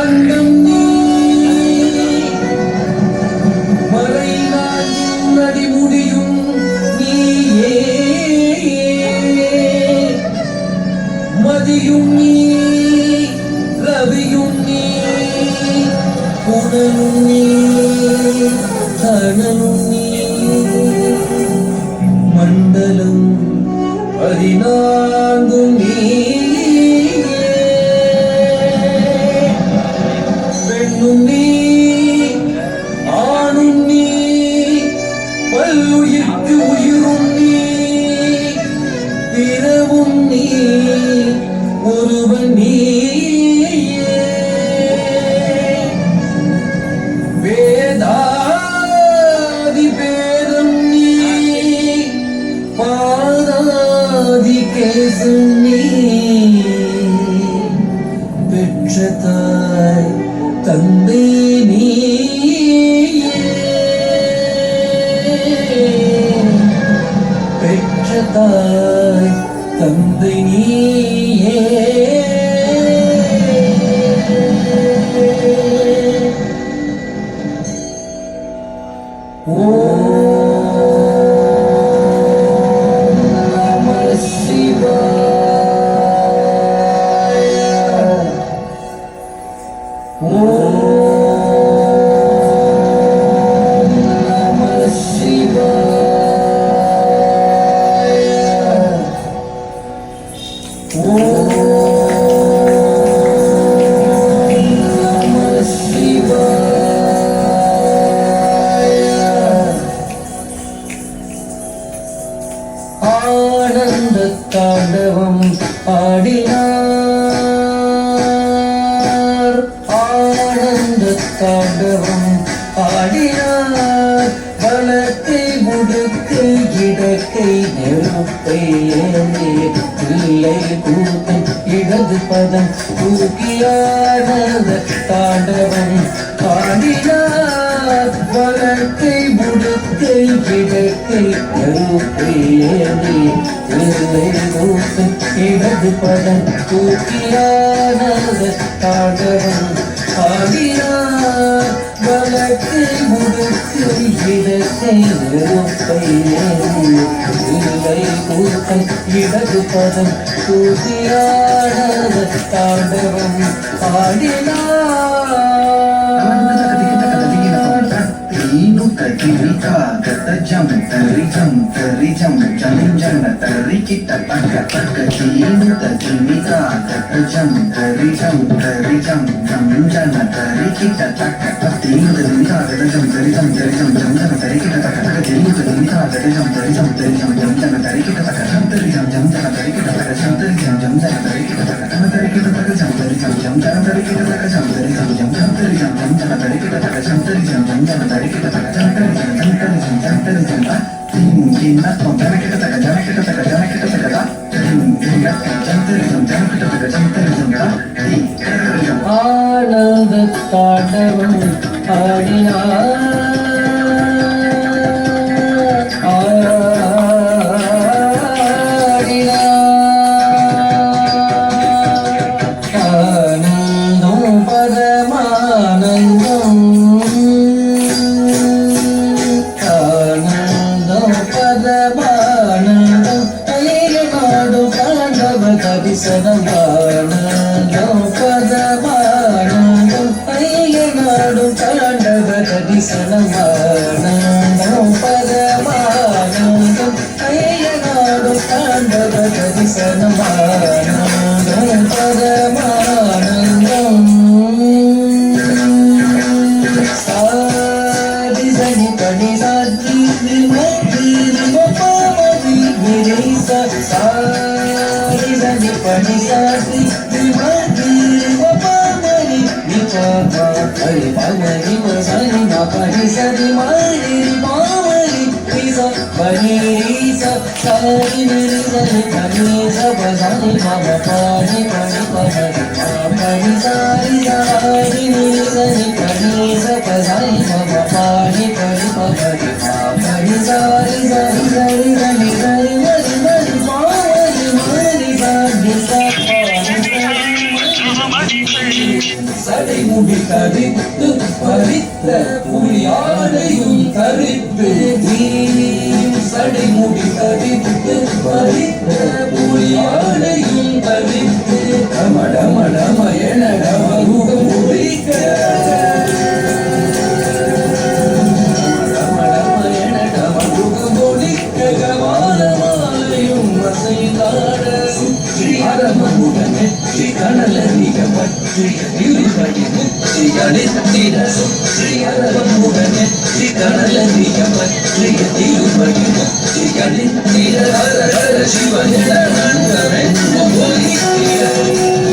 அண்டம் நீ மறை நான்கின் நடி முடியும் நீயே மதியும் நீ ரவியும் நீ புனலும் நீ தனலும் நீ மண்டலம் 14 நீ பெண்ணும் நீ ஆணும் நீ பல்லுயிர்க்கு உயிரும் நீ பிறவும் நீ ஒருவன் நீ வேதாதி பேதம் நீ பாதாதி கேசம் நீ பெற்ற தாய் தந்தை நீ பெற்ற தாய் தந்தை நீயே ஆனந்த தாண்டவம் ஆடினார் ஆனந்த தாண்டவம் ஆடினார் வலத்தை முடுக்கு இடக்கை நெருப்பை இல்லை கூட்டம் இடது பதம் தூக்கியானந்த தாண்டவம் ஆடினார் வலத்தை முடுக்கை இடக்கை நெருப்பை இல்லை கூட்டம் இடது பதம் தூக்கியானந்த தாண்டவம் ஆடினார் வலத்தை முடுக்கு இடக்கை நெருப்பை இல்லை கூட்டம் இடது பதம் தூக்கியானந்த தாண்டவம் ஆடினார் Kita kata jam tari jam tari kita taka taka cinu kita kata jam tari jam tari kita taka taka cinu kita kata jam tari jam tari kita taka taka cinu kita kata jam tari jam tari kita taka jam tari jam tari kita taka jam tari jam tari kita taka jam tari kita taka jam tari kita taka jam tari jam tari kita taka jam tari jam tari kita taka jam tari ஆனந்த தாண்டவம் ஆடினார் ஆனந்தம் பரமானந்தம் தரிசனமானந்தம் பதமானந்தம் ஐயனாடு தாண்டவ தரிசனமானந்தம் பதமானந்தம் ஐயனாடு தாண்டவ தரிசனமானந்தம் பதமானந்தம் சாதி சனி பணி சாதி pani sati dimati wapamani nichapa hari pamani masani na pani sati mari pamani risa pani risa sari risa pani sa pasani mama pani pani pani pani sari sari risa pani sa pasani mama pani pani pani pani sari sari sari sari sari mari mari pamani mari pani sa pani சடை முடி கரித்து பறித்த புலியாடையும் கரித்து சடை முடி கரித்து பறித்த புலியாடையும் கரித்து டமடமடமயன டமருகம் முடிக்க பற்றிய இருபடி முத்தி அடித்திட சுற்றி அரவமுடனே கடலறிய பற்றிய இருபடி முத்தி அடித்திட ஹர ஹர சிவனிட நந்தவென்று ஒலித்திட